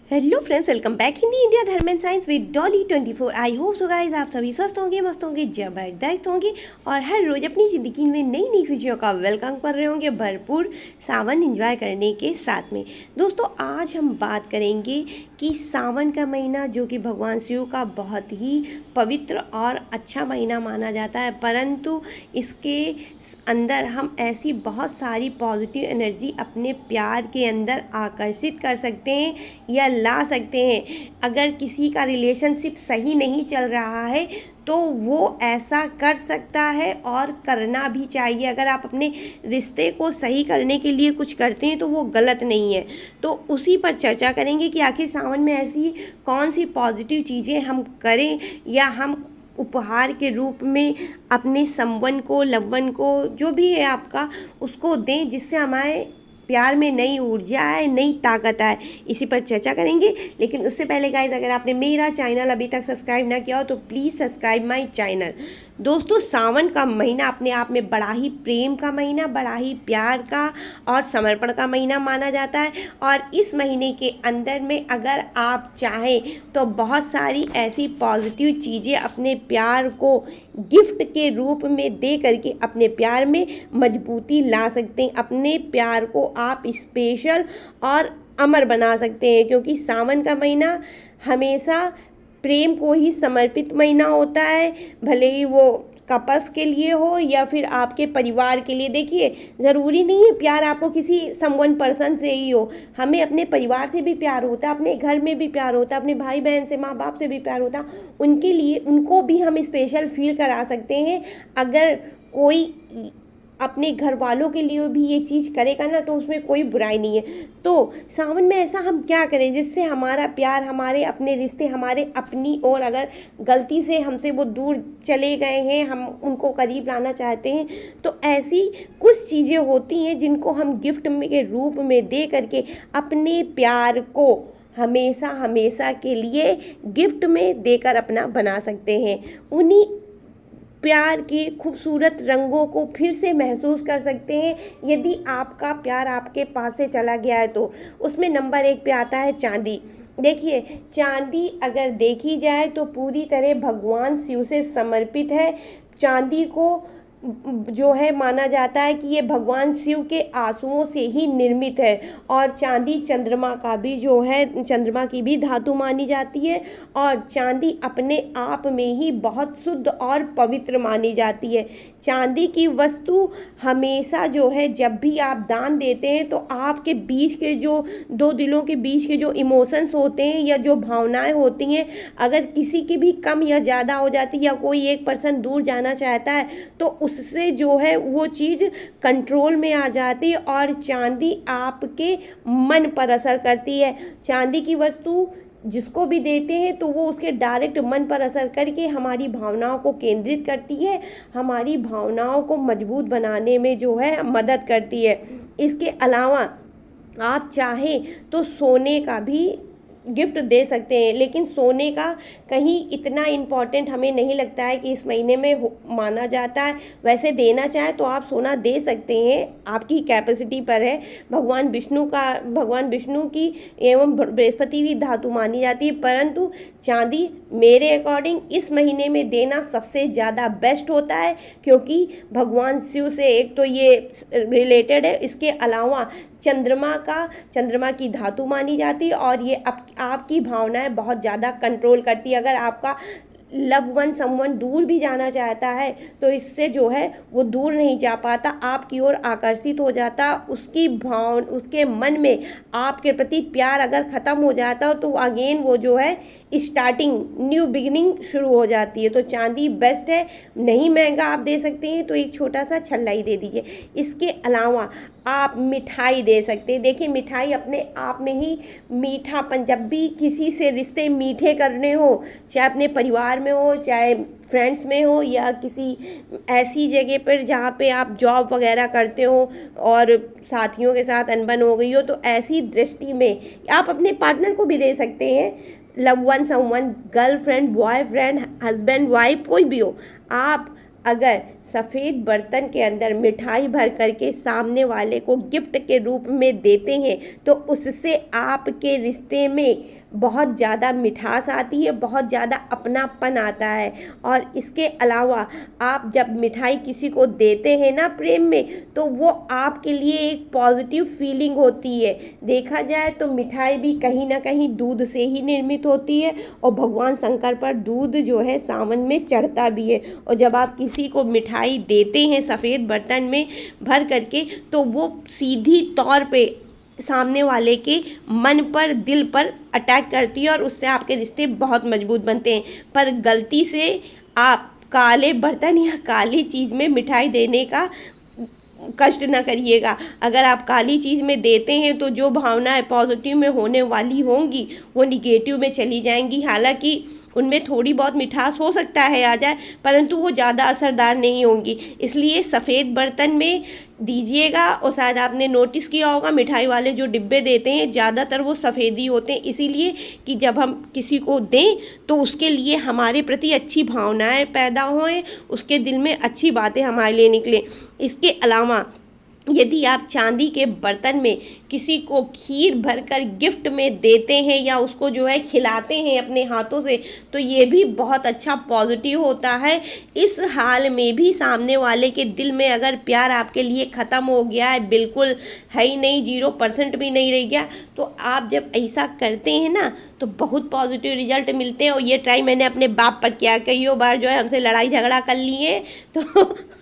Hello friends, welcome back Hindi India Dharm and science with Dolly 24। I hope so guys आप सभी स्वस्थ होंगे, मस्त होंगे, जबरदस्त होंगे और हर रोज अपनी ज़िंदगी में नई नई खुशियों का वेलकम कर रहे होंगे भरपूर सावन एंजॉय करने के साथ में। दोस्तों, आज हम बात करेंगे कि सावन का महीना जो कि भगवान शिव का बहुत ही पवित्र और अच्छा महीना माना जाता है, परंतु इसके अंदर हम ऐसी बहुत सारी पॉजिटिव एनर्जी अपने प्यार के अंदर आकर्षित कर सकते हैं या ला सकते हैं। अगर किसी का रिलेशनशिप सही नहीं चल रहा है तो वो ऐसा कर सकता है और करना भी चाहिए। अगर आप अपने रिश्ते को सही करने के लिए कुछ करते हैं तो वो गलत नहीं है। तो उसी पर चर्चा करेंगे कि आखिर सावन में ऐसी कौन सी पॉजिटिव चीज़ें हम करें या हम उपहार के रूप में अपने संबंध को, लव्वन को, जो भी है आपका, उसको दें जिससे हमारे प्यार में नई ऊर्जा आए, नई ताकत आए। इसी पर चर्चा करेंगे। लेकिन उससे पहले गाइस, अगर आपने मेरा चैनल अभी तक सब्सक्राइब ना किया हो तो प्लीज़ सब्सक्राइब माय चैनल। दोस्तों, सावन का महीना अपने आप में बड़ा ही प्रेम का महीना, बड़ा ही प्यार का और समर्पण का महीना माना जाता है। और इस महीने के अंदर में अगर आप चाहें तो बहुत सारी ऐसी पॉजिटिव चीज़ें अपने प्यार को गिफ्ट के रूप में दे करके अपने प्यार में मजबूती ला सकते हैं। अपने प्यार को आप स्पेशल और अमर बना सकते हैं, क्योंकि सावन का महीना हमेशा प्रेम को ही समर्पित महीना होता है। भले ही वो कपल्स के लिए हो या फिर आपके परिवार के लिए। देखिए, ज़रूरी नहीं है प्यार आपको किसी समवन पर्सन से ही हो। हमें अपने परिवार से भी प्यार होता है, अपने घर में भी प्यार होता है, अपने भाई बहन से, माँ बाप से भी प्यार होता है। उनके लिए, उनको भी हम स्पेशल फील करा सकते हैं। अगर कोई अपने घर वालों के लिए भी ये चीज़ करेगा ना तो उसमें कोई बुराई नहीं है। तो सावन में ऐसा हम क्या करें जिससे हमारा प्यार, हमारे अपने रिश्ते, हमारे अपनी और अगर गलती से हमसे वो दूर चले गए हैं, हम उनको करीब लाना चाहते हैं, तो ऐसी कुछ चीज़ें होती हैं जिनको हम गिफ्ट के रूप में दे करके अपने प्यार को हमेशा हमेशा के लिए गिफ्ट में देकर अपना बना सकते हैं। उन्हीं प्यार के खूबसूरत रंगों को फिर से महसूस कर सकते हैं। यदि आपका प्यार आपके पास से चला गया है तो उसमें नंबर 1 पे आता है चांदी। देखिए, चांदी अगर देखी जाए तो पूरी तरह भगवान शिव से समर्पित है। चांदी को जो है माना जाता है कि ये भगवान शिव के आंसुओं से ही निर्मित है। और चांदी चंद्रमा का भी जो है, चंद्रमा की भी धातु मानी जाती है। और चांदी अपने आप में ही बहुत शुद्ध और पवित्र मानी जाती है। चांदी की वस्तु हमेशा जो है, जब भी आप दान देते हैं तो आपके बीच के जो दो दिलों के बीच के जो इमोशंस होते हैं या जो भावनाएं होती हैं, अगर किसी की भी कम या ज़्यादा हो जाती है या कोई एक पर्सन दूर जाना चाहता है तो उससे जो है वो चीज़ कंट्रोल में आ जाती है। और चांदी आपके मन पर असर करती है। चांदी की वस्तु जिसको भी देते हैं तो वो उसके डायरेक्ट मन पर असर करके हमारी भावनाओं को केंद्रित करती है, हमारी भावनाओं को मजबूत बनाने में जो है मदद करती है। इसके अलावा आप चाहें तो सोने का भी गिफ्ट दे सकते हैं, लेकिन सोने का कहीं इतना इम्पॉर्टेंट हमें नहीं लगता है कि इस महीने में माना जाता है। वैसे देना चाहे तो आप सोना दे सकते हैं, आपकी कैपेसिटी पर है। भगवान विष्णु की एवं बृहस्पति की धातु मानी जाती है, परंतु चांदी मेरे अकॉर्डिंग इस महीने में देना सबसे ज़्यादा बेस्ट होता है, क्योंकि भगवान शिव से एक तो ये रिलेटेड है। इसके अलावा चंद्रमा की धातु मानी जाती है और ये आपकी भावनाएं बहुत ज़्यादा कंट्रोल करती है। अगर आपका लव वन समवन दूर भी जाना चाहता है तो इससे जो है वो दूर नहीं जा पाता, आपकी ओर आकर्षित हो जाता। उसके मन में आपके प्रति प्यार अगर ख़त्म हो जाता हो तो अगेन वो जो है स्टार्टिंग, न्यू बिगिनिंग शुरू हो जाती है। तो चांदी बेस्ट है। नहीं महंगा आप दे सकते हैं तो एक छोटा सा छल्ला ही दे दीजिए। इसके अलावा आप मिठाई दे सकते हैं। देखिए, मिठाई अपने आप में ही मीठापन, जब भी किसी से रिश्ते मीठे करने हो, चाहे अपने परिवार में हो, चाहे फ्रेंड्स में हो, या किसी ऐसी जगह पर जहाँ पे आप जॉब वगैरह करते हो और साथियों के साथ अनबन हो गई हो, तो ऐसी दृष्टि में आप अपने पार्टनर को भी दे सकते हैं। Love one someone, girlfriend, boyfriend, husband, wife, कोई भी हो, आप अगर सफ़ेद बर्तन के अंदर मिठाई भर करके सामने वाले को गिफ्ट के रूप में देते हैं तो उससे आपके रिश्ते में बहुत ज़्यादा मिठास आती है, बहुत ज़्यादा अपनापन आता है। और इसके अलावा आप जब मिठाई किसी को देते हैं ना प्रेम में, तो वो आपके लिए एक पॉजिटिव फीलिंग होती है। देखा जाए तो मिठाई भी कहीं ना कहीं दूध से ही निर्मित होती है और भगवान शंकर पर दूध जो है सावन में चढ़ता भी है। और जब आप किसी को मिठाई देते हैं सफ़ेद बर्तन में भर करके, तो वो सीधी तौर पे सामने वाले के मन पर, दिल पर अटैक करती है और उससे आपके रिश्ते बहुत मजबूत बनते हैं। पर गलती से आप काले बर्तन या काली चीज़ में मिठाई देने का कष्ट न करिएगा। अगर आप काली चीज़ में देते हैं तो जो भावनाएं पॉजिटिव में होने वाली होंगी वो निगेटिव में चली जाएंगी। हालांकि उनमें थोड़ी बहुत मिठास हो सकता है आ जाए, परंतु वो ज़्यादा असरदार नहीं होंगी। इसलिए सफ़ेद बर्तन में दीजिएगा। और शायद आपने नोटिस किया होगा मिठाई वाले जो डिब्बे देते हैं ज़्यादातर वो सफ़ेद ही होते हैं, इसीलिए कि जब हम किसी को दें तो उसके लिए हमारे प्रति अच्छी भावनाएं पैदा होएं, उसके दिल में अच्छी बातें हमारे लिए निकलें। इसके अलावा यदि आप चांदी के बर्तन में किसी को खीर भरकर गिफ्ट में देते हैं या उसको जो है खिलाते हैं अपने हाथों से, तो ये भी बहुत अच्छा पॉजिटिव होता है। इस हाल में भी सामने वाले के दिल में अगर प्यार आपके लिए ख़त्म हो गया है, बिल्कुल है ही नहीं, 0% भी नहीं रह गया, तो आप जब ऐसा करते हैं ना तो बहुत पॉजिटिव रिजल्ट मिलते हैं। और ये ट्राई मैंने अपने बाप पर किया। कईयों बार जो है हमसे लड़ाई झगड़ा कर लिए तो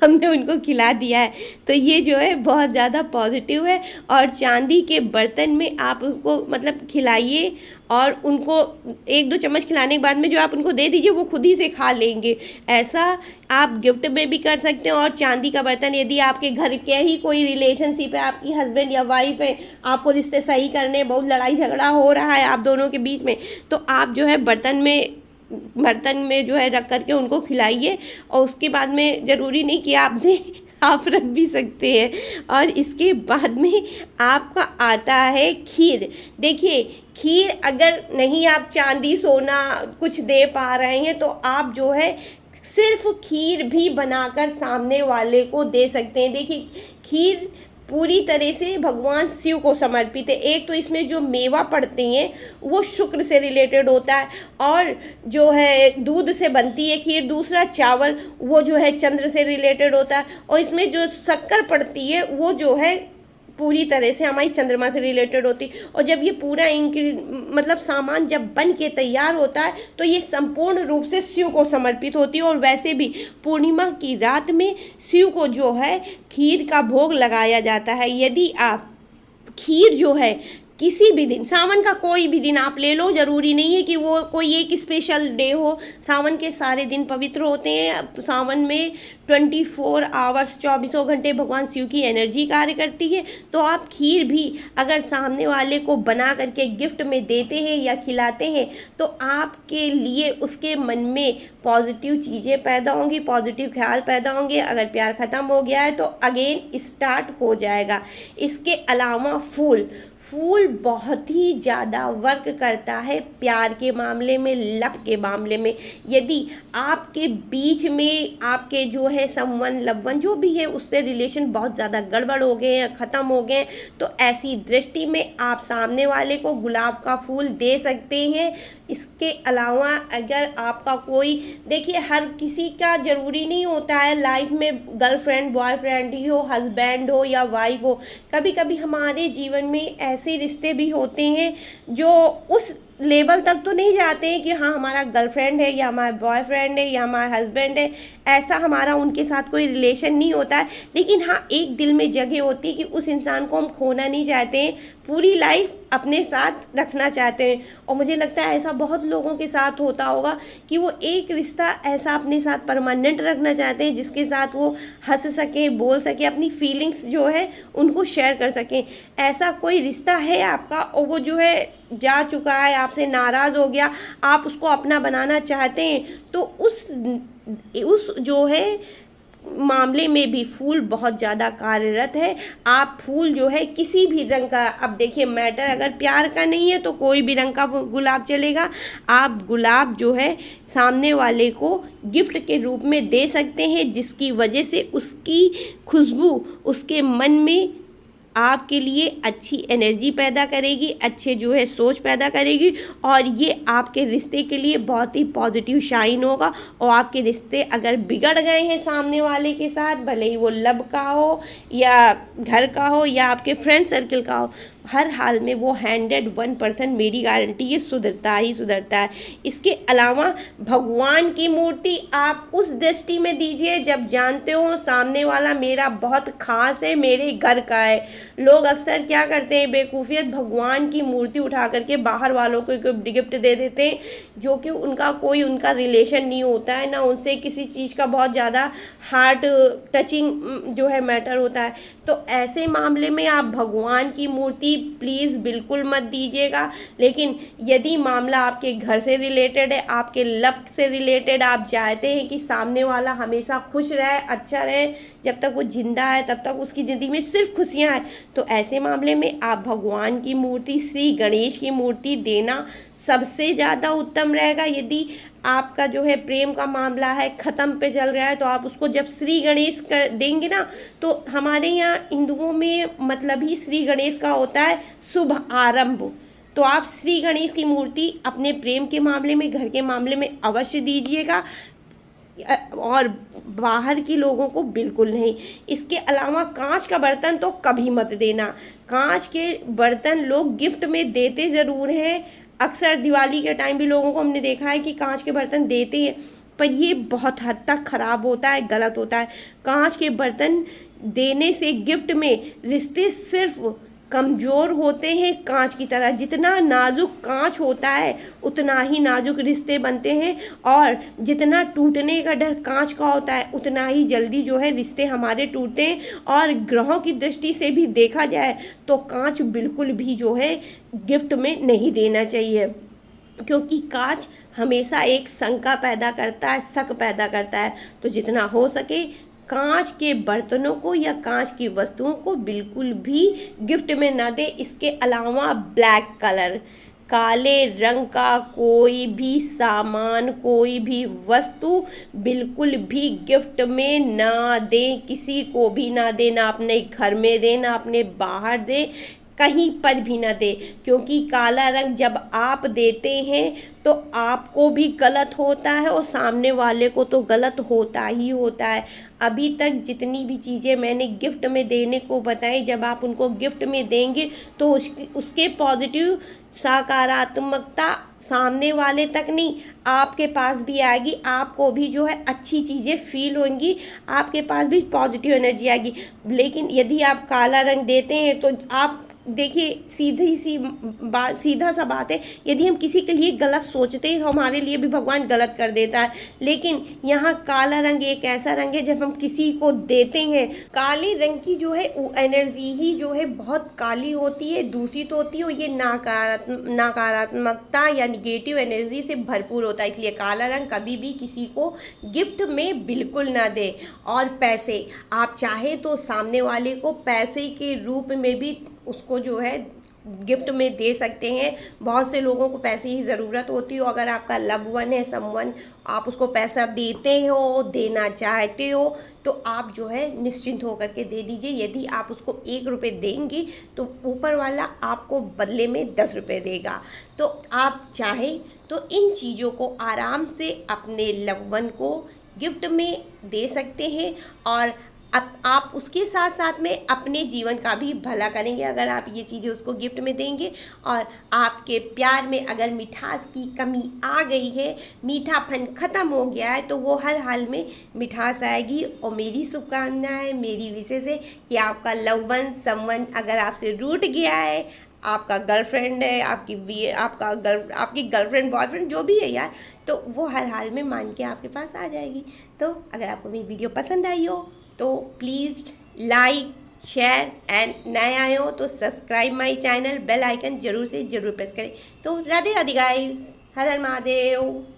हमने उनको खिला दिया है, तो ये जो है बहुत ज़्यादा पॉजिटिव है। और चांदी के बर्तन में आप उसको मतलब खिलाइए और उनको 1-2 चम्मच खिलाने के बाद में जो आप उनको दे दीजिए वो खुद ही से खा लेंगे। ऐसा आप गिफ्ट में भी कर सकते हैं। और चांदी का बर्तन यदि आपके घर के ही कोई रिलेशनशिप है, आपकी हस्बैंड या वाइफ है, आपको रिश्ते सही करने, बहुत लड़ाई झगड़ा हो रहा है आप दोनों के बीच में, तो आप जो है बर्तन में जो है रख करके उनको खिलाइए। और उसके बाद में ज़रूरी नहीं कि आप दें, आप रख भी सकते हैं। और इसके बाद में आपका आता है खीर। देखिए खीर अगर नहीं आप चांदी सोना कुछ दे पा रहे हैं तो आप जो है सिर्फ खीर भी बनाकर सामने वाले को दे सकते हैं। देखिए खीर पूरी तरह से भगवान शिव को समर्पित है। एक तो इसमें जो मेवा पड़ते हैं वो शुक्र से रिलेटेड होता है और जो है दूध से बनती है खीर। दूसरा चावल वो जो है चंद्र से रिलेटेड होता है। और इसमें जो शक्कर पड़ती है वो जो है पूरी तरह से हमारी चंद्रमा से रिलेटेड होती। और जब ये पूरा मतलब सामान जब बन के तैयार होता है तो ये संपूर्ण रूप से शिव को समर्पित होती है। और वैसे भी पूर्णिमा की रात में शिव को जो है खीर का भोग लगाया जाता है। यदि आप खीर जो है किसी भी दिन, सावन का कोई भी दिन आप ले लो, ज़रूरी नहीं है कि वो कोई एक स्पेशल डे हो। सावन के सारे दिन पवित्र होते हैं। सावन में 24 आवर्स 24 घंटे भगवान शिव की एनर्जी कार्य करती है। तो आप खीर भी अगर सामने वाले को बना करके गिफ्ट में देते हैं या खिलाते हैं तो आपके लिए उसके मन में पॉजिटिव चीज़ें पैदा होंगी, पॉजिटिव ख्याल पैदा होंगे। अगर प्यार ख़त्म हो गया है तो अगेन स्टार्ट हो जाएगा। इसके अलावा फूल बहुत ही ज़्यादा वर्क करता है प्यार के मामले में, लव के मामले में। यदि आपके बीच में आपके जो है समवन लवन जो भी है उससे रिलेशन बहुत ज़्यादा गड़बड़ हो गए हैं, ख़त्म हो गए, तो ऐसी दृष्टि में आप सामने वाले को गुलाब का फूल दे सकते हैं। इसके अलावा अगर आपका कोई, देखिए हर किसी का ज़रूरी नहीं होता है लाइफ में गर्लफ्रेंड बॉयफ्रेंड ही हो, हस्बैंड हो या वाइफ हो। कभी कभी हमारे जीवन में ऐसे रिश्ते भी होते हैं जो उस लेवल तक तो नहीं जाते हैं कि हाँ हमारा गर्लफ्रेंड है या हमारा बॉयफ्रेंड है या हमारा हस्बैंड है, ऐसा हमारा उनके साथ कोई रिलेशन नहीं होता है। लेकिन हाँ एक दिल में जगह होती है कि उस इंसान को हम खोना नहीं चाहते हैं, पूरी लाइफ अपने साथ रखना चाहते हैं। और मुझे लगता है ऐसा बहुत लोगों के साथ होता होगा कि वो एक रिश्ता ऐसा अपने साथ परमानेंट रखना चाहते हैं जिसके साथ वो हंस सके, बोल सके, अपनी फीलिंग्स जो है उनको शेयर कर सकें। ऐसा कोई रिश्ता है आपका और वो जो है जा चुका है, आपसे नाराज़ हो गया, आप उसको अपना बनाना चाहते हैं, तो उस जो है मामले में भी फूल बहुत ज़्यादा कार्यरत है। आप फूल जो है किसी भी रंग का, अब देखिए मैटर अगर प्यार का नहीं है तो कोई भी रंग का गुलाब चलेगा। आप गुलाब जो है सामने वाले को गिफ्ट के रूप में दे सकते हैं, जिसकी वजह से उसकी खुशबू उसके मन में आपके लिए अच्छी एनर्जी पैदा करेगी, अच्छे जो है सोच पैदा करेगी, और ये आपके रिश्ते के लिए बहुत ही पॉजिटिव शाइन होगा। और आपके रिश्ते अगर बिगड़ गए हैं सामने वाले के साथ, भले ही वो लव का हो या घर का हो या आपके फ्रेंड सर्कल का हो, हर हाल में वो 101% मेरी गारंटी ये सुधरता ही सुधरता है। इसके अलावा भगवान की मूर्ति आप उस दृष्टि में दीजिए जब जानते हो सामने वाला मेरा बहुत खास है, मेरे घर का है। लोग अक्सर क्या करते हैं बेवकूफ़ियत, भगवान की मूर्ति उठा करके बाहर वालों को गिफ्ट दे देते हैं, जो कि उनका रिलेशन नहीं होता है, ना उनसे किसी चीज़ का बहुत ज़्यादा हार्ट टचिंग जो है मैटर होता है। तो ऐसे मामले में आप भगवान की मूर्ति प्लीज़ बिल्कुल मत दीजिएगा। लेकिन यदि मामला आपके घर से रिलेटेड है, आपके लव से रिलेटेड, आप चाहते हैं कि सामने वाला हमेशा खुश रहे, अच्छा रहे, जब तक वो जिंदा है तब तक उसकी ज़िंदगी में सिर्फ खुशियाँ हैं, तो ऐसे मामले में आप भगवान की मूर्ति, श्री गणेश की मूर्ति देना सबसे ज़्यादा उत्तम रहेगा। यदि आपका जो है प्रेम का मामला है, ख़त्म पे चल रहा है, तो आप उसको जब श्री गणेश कर देंगे ना, तो हमारे यहाँ हिंदुओं में मतलब ही श्री गणेश का होता है शुभ आरंभ। तो आप श्री गणेश की मूर्ति अपने प्रेम के मामले में, घर के मामले में अवश्य दीजिएगा, और बाहर के लोगों को बिल्कुल नहीं। इसके अलावा कांच का बर्तन तो कभी मत देना। कांच के बर्तन लोग गिफ्ट में देते ज़रूर हैं, अक्सर दिवाली के टाइम भी लोगों को हमने देखा है कि कांच के बर्तन देते हैं, पर ये बहुत हद तक ख़राब होता है, गलत होता है। कांच के बर्तन देने से गिफ्ट में रिश्ते सिर्फ कमज़ोर होते हैं कांच की तरह। जितना नाजुक कांच होता है उतना ही नाजुक रिश्ते बनते हैं, और जितना टूटने का डर कांच का होता है उतना ही जल्दी जो है रिश्ते हमारे टूटते हैं। और ग्रहों की दृष्टि से भी देखा जाए तो कांच बिल्कुल भी जो है गिफ्ट में नहीं देना चाहिए, क्योंकि कांच हमेशा एक शंका पैदा करता है, शक पैदा करता है। तो जितना हो सके कांच के बर्तनों को या कांच की वस्तुओं को बिल्कुल भी गिफ्ट में ना दे। इसके अलावा ब्लैक कलर, काले रंग का कोई भी सामान, कोई भी वस्तु बिल्कुल भी गिफ्ट में ना दें, किसी को भी ना दें, ना अपने घर में दें, ना अपने बाहर दें, कहीं पर भी ना दे। क्योंकि काला रंग जब आप देते हैं तो आपको भी गलत होता है और सामने वाले को तो गलत होता ही होता है। अभी तक जितनी भी चीज़ें मैंने गिफ्ट में देने को बताई, जब आप उनको गिफ्ट में देंगे तो उसके पॉजिटिव सकारात्मकता सामने वाले तक नहीं, आपके पास भी आएगी। आपको भी जो है अच्छी चीज़ें फील होंगी, आपके पास भी पॉजिटिव एनर्जी आएगी। लेकिन यदि आप काला रंग देते हैं तो आप देखिए, सीधा सा बात है, यदि हम किसी के लिए गलत सोचते हैं तो हमारे लिए भी भगवान गलत कर देता है। लेकिन यहाँ काला रंग एक ऐसा रंग है जब हम किसी को देते हैं, काले रंग की जो है एनर्जी ही जो है बहुत काली होती है, दूषित होती है, और ये नकारात्मकता या निगेटिव एनर्जी से भरपूर होता है। इसलिए काला रंग कभी भी किसी को गिफ्ट में बिल्कुल ना दे। और पैसे, आप चाहे तो सामने वाले को पैसे के रूप में भी उसको जो है गिफ्ट में दे सकते हैं। बहुत से लोगों को पैसे की ज़रूरत होती हो, अगर आपका लव वन है, समवन, आप उसको पैसा देते हो, देना चाहते हो, तो आप जो है निश्चिंत होकर के दे दीजिए। यदि आप उसको 1 रुपये देंगे तो ऊपर वाला आपको बदले में 10 रुपये देगा। तो आप चाहें तो इन चीज़ों को आराम से अपने लव वन को गिफ्ट में दे सकते हैं, और अब आप उसके साथ साथ में अपने जीवन का भी भला करेंगे अगर आप ये चीज़ें उसको गिफ्ट में देंगे। और आपके प्यार में अगर मिठास की कमी आ गई है, मीठापन ख़त्म हो गया है, तो वो हर हाल में मिठास आएगी। और मेरी शुभकामना है, मेरी विशेष है कि आपका लव वन, समवन अगर आपसे रूठ गया है, आपका गर्लफ्रेंड है, आपकी गर्लफ्रेंड बॉयफ्रेंड जो भी है यार, तो वो हर हाल में मान के आपके पास आ जाएगी। तो अगर आपको मेरी वीडियो पसंद आई हो तो प्लीज़ लाइक, शेयर एंड नए आए हो तो subscribe my channel, bell icon ज़रूर से ज़रूर प्रेस करें। तो राधे राधे गाइस, हर हर महादेव।